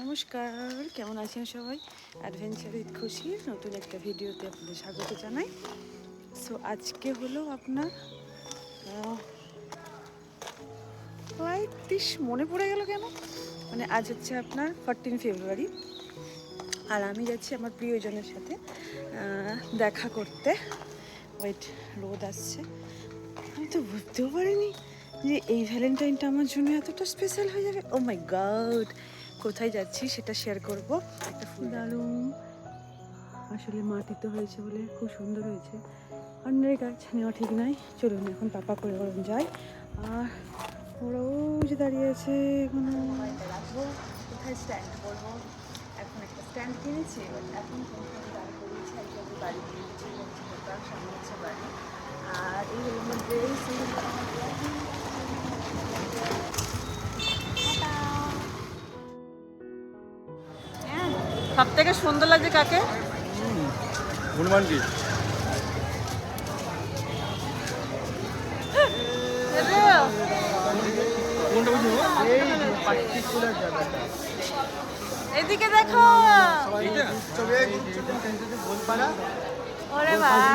নমস্কার, কেমন আছেন সবাই? অ্যাডভেঞ্চার উইথ খুশির নতুন একটা ভিডিওতে আপনাদের স্বাগত জানাই। সো আজকে হলো আপনার প্রায় 30 মনে পড়ে গেল কেন, মানে আজ হচ্ছে আপনার 14 ফেব্রুয়ারি। আর আমি যাচ্ছি আমার প্রিয়জনের সাথে দেখা করতে। ওয়েট, রোদ আসছে। আমি তো বুঝতেও পারিনি যে এই ভ্যালেন্টাইনটা আমার জন্য এতটা স্পেশাল হয়ে যাবে। ও মাই গড! কোথায় যাচ্ছি সেটা শেয়ার করব। একটা ফুল দারুণ, আসলে মাটিতে হয়েছে বলে খুব সুন্দর হয়েছে। অন্যের গাছ নেওয়া ঠিক নাই। চলুন এখন পাপা করে বরং যাই। আর ওরাও যে দাঁড়িয়ে আছে, এখনো রাখবো কোথায় স্ট্যান্ড করবো। এখন একটা স্ট্যান্ড কিনেছি, এখন কোনখানে দাঁড় করিয়েছি, একজন বাড়ি কিনেছি, দোকান সামনে হচ্ছে বাড়ি। আর এই হলো আমার ড্রেস, এই হলো আমার সব থেকে সুন্দর লাগছে কাকে? হনুমানজি। এদিকে দেখো। ওরে বাবা,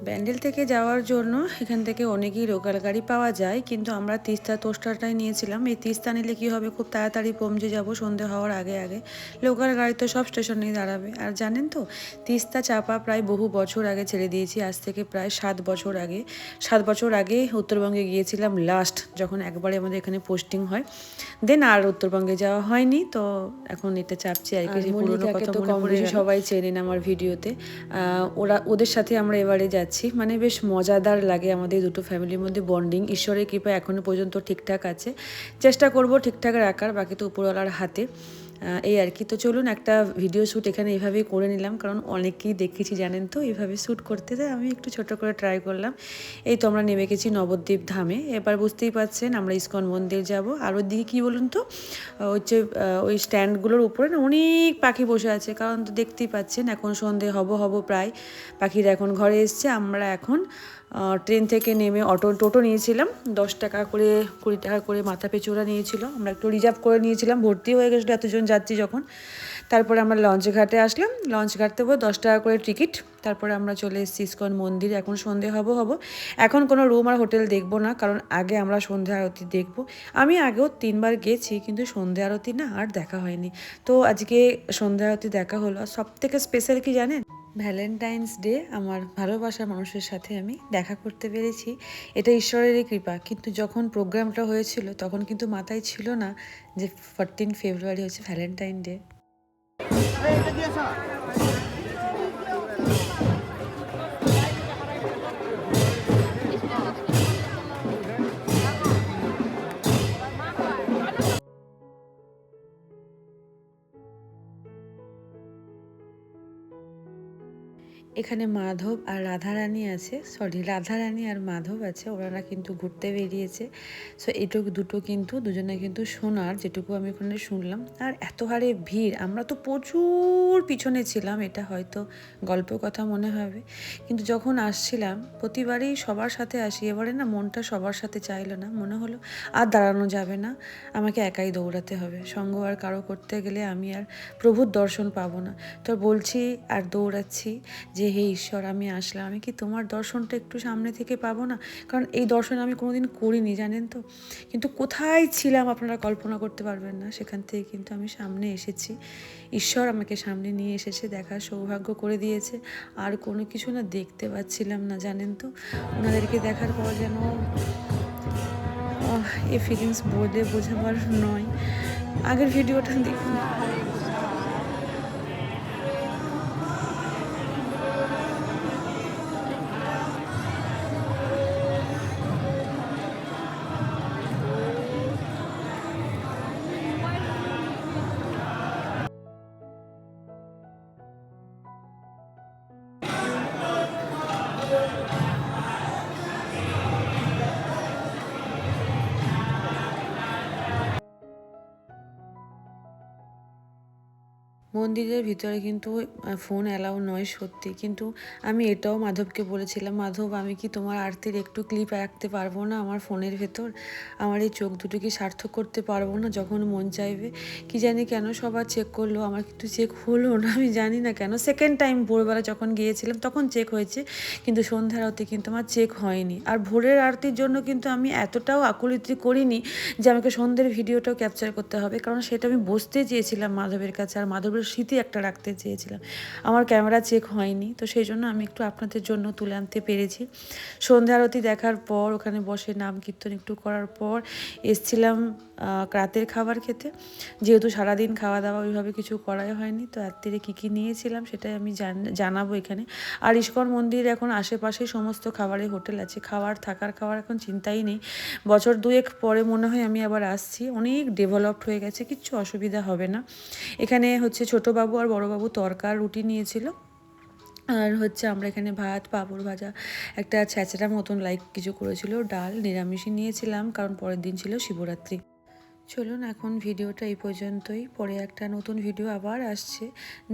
ব্যান্ডেল থেকে যাওয়ার জন্য এখান থেকে অনেকই লোকাল গাড়ি পাওয়া যায়, কিন্তু আমরা তিস্তা তোস্টারটাই নিয়েছিলাম। এই তিস্তা নিলে কী হবে, খুব তাড়াতাড়ি পৌঁছে যাব সন্ধে হওয়ার আগে আগে। লোকাল গাড়ি তো সব স্টেশনেই দাঁড়াবে। আর জানেন তো, তিস্তা চাপা প্রায় বহু বছর আগে ছেড়ে দিয়েছি, আজ থেকে প্রায় 7 বছর আগে। 7 বছর আগে উত্তরবঙ্গে গিয়েছিলাম লাস্ট, যখন একবারে আমাদের এখানে পোস্টিং হয়। দেন আর উত্তরবঙ্গে যাওয়া হয়নি। তো এখন এটা চাপছি আর কি। পুরোনো কথা তো কম বেশি সবাই চেনেন আমার ভিডিওতে। ওদের সাথে আমরা এবারে যাচ্ছি, মানে বেশ মজাদার লাগে। আমাদের দুটো ফ্যামিলির মধ্যে বন্ডিং ঈশ্বরের কৃপায় এখনো পর্যন্ত ঠিকঠাক আছে। চেষ্টা করব ঠিকঠাক রাখার, বাকি তো উপরওয়ালার হাতে। এই আর কি। তো চলুন একটা ভিডিও শ্যুট এখানে এভাবেই করে নিলাম, কারণ অনেকেই দেখেছি জানেন তো এইভাবে শ্যুট করতে, তাই আমি একটু ছোট করে ট্রাই করলাম। এই তো আমরা নেমে গেছি নবদ্বীপ ধামে। এবার বুঝতেই পারছেন আমরা ইস্কন মন্দির যাব। আর ওর দিকে কী বলুন তো, হচ্ছে ওই স্ট্যান্ডগুলোর উপরে না অনেক পাখি বসে আছে, কারণ তো দেখতেই পাচ্ছেন এখন সন্ধে হব প্রায়। পাখিরা এখন ঘরে এসছে। আমরা এখন ট্রেন থেকে নেমে টোটো নিয়েছিলাম, 10 টাকা করে 20 টাকা করে মাথা পিছু ওরা নিয়েছিল। আমরা একটু রিজার্ভ করে নিয়েছিলাম, ভর্তি হয়ে গেছিলো এতজন যাত্রী যখন। তারপরে আমরা লঞ্চ ঘাটে আসলাম, লঞ্চ ঘাট থেকে 10 টাকা করে টিকিট। তারপরে আমরা চলে এসেছি ইস্কন মন্দির। এখন সন্ধে হব। এখন কোনো রুম আর হোটেল দেখবো না, কারণ আগে আমরা সন্ধে আরতি দেখব। আমি আগেও 3বার গেছি, কিন্তু সন্ধে আরতি না আর দেখা হয়নি। তো আজকে সন্ধে আরতি দেখা হলো। আর সব থেকে স্পেশাল কি জানেন, ভ্যালেন্টাইন্স ডে আমার ভালোবাসার মানুষের সাথে আমি দেখা করতে পেরেছি। এটা ঈশ্বরেরই কৃপা। কিন্তু যখন প্রোগ্রামটা হয়েছিল তখন কিন্তু মাথায় ছিল না যে 14 ফেব্রুয়ারি হচ্ছে ভ্যালেন্টাইন ডে। এখানে মাধব আর রাধারানী আছে, সরি রাধারানী আর মাধব আছে, ওনারা কিন্তু ঘুরতে বেরিয়েছে। সো এটুকু দুটো কিন্তু দুজনে কিন্তু শোনার, যেটুকু আমি ওখানে শুনলাম। আর এত হারে ভিড়, আমরা তো প্রচুর পিছনে ছিলাম, এটা হয়তো গল্প কথা মনে হবে, কিন্তু যখন আসছিলাম প্রতিবারই সবার সাথে আসি, এবারে না মনটা সবার সাথে চাইলো না, মনে হলো আর দাঁড়ানো যাবে না, আমাকে একাই দৌড়াতে হবে। সঙ্গ আর কারো করতে গেলে আমি আর প্রভুর দর্শন পাবো না। তো বলছি আর দৌড়াচ্ছি যে হে ঈশ্বর, আমি আসলাম, আমি কি তোমার দর্শনটা একটু সামনে থেকে পাবো না? কারণ এই দর্শন আমি কোনোদিন করিনি জানেন তো। কিন্তু কোথায় ছিলাম আপনারা কল্পনা করতে পারবেন না, সেখান থেকে কিন্তু আমি সামনে এসেছি। ঈশ্বর আমাকে সামনে নিয়ে এসেছে, দেখার সৌভাগ্য করে দিয়েছে। আর কোনো কিছু না দেখতে পাচ্ছিলাম না জানেন তো। ওনাদেরকে দেখার পর যেন এই ফিলিংস বলে বোঝাবার নয়। আগের ভিডিওটা দেখুন। মন্দিরের ভিতরে কিন্তু ফোন অ্যালাউ নয় সত্যি, কিন্তু আমি এটাও মাধবকে বলেছিলাম, মাধব আমি কি তোমার আরতির একটু ক্লিপ রাখতে পারবো না আমার ফোনের ভেতর? আমার এই চোখ দুটো কি সার্থক করতে পারবো না যখন মন চাইবে? কি জানি কেন সবার চেক করলো, আমার কিন্তু চেক হলো না, আমি জানি না কেন। সেকেন্ড টাইম ভোরবেলা যখন গিয়েছিলাম তখন চেক হয়েছে, কিন্তু সন্ধ্যার আরতি কিন্তু আমার চেক হয়নি। আর ভোরের আরতির জন্য কিন্তু আমি এতটাও আকুলিতি করিনি যে আমাকে সন্ধ্যের ভিডিওটাও ক্যাপচার করতে হবে, কারণ সেটা আমি বসতে চেয়েছিলাম মাধবের কাছে, আর মাধবের স্মৃতি একটা রাখতে চেয়েছিলাম। আমার ক্যামেরা চেক হয়নি, তো সেই জন্য আমি একটু আপনাদের জন্য তুলে আনতে পেরেছি। সন্ধ্যা আরতি দেখার পর ওখানে বসে নাম কীর্তন একটু করার পর এসছিলাম রাতের খাবার খেতে। যেহেতু সারাদিন খাওয়া দাওয়া ওইভাবে কিছু করাই হয়নি, তো রাত্রিরে কী কী নিয়েছিলাম সেটাই আমি জানাবো এখানে। আর ইস্কন মন্দির এখন আশেপাশেই সমস্ত খাবারের হোটেল আছে, খাওয়ার এখন চিন্তাই নেই। বছর দুয়েক পরে মনে হয় আমি আবার আসছি, অনেক ডেভেলপড হয়ে গেছে, কিচ্ছু অসুবিধা হবে না। এখানে হচ্ছে ছোটোবাবু আর বড়োবাবু তরকার রুটি নিয়েছিল, আর হচ্ছে আমরা এখানে ভাত, পাঁপড় ভাজা, একটা ছ্যাঁচড়া মতন লাইক কিছু করেছিল, ডাল, নিরামিষই নিয়েছিলাম কারণ পরের দিন ছিল শিবরাত্রি। চলুন এখন ভিডিওটা এই পর্যন্তই, পরে একটা নতুন ভিডিও আবার আসছে,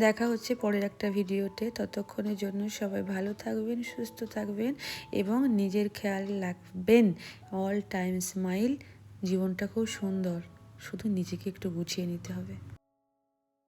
দেখা হচ্ছে পরের একটা ভিডিওতে। ততক্ষণের জন্য সবাই ভালো থাকবেন, সুস্থ থাকবেন এবং নিজের খেয়াল রাখবেন। All time smile. জীবনটা খুব সুন্দর, শুধু নিজেকে একটু গুছিয়ে নিতে হবে।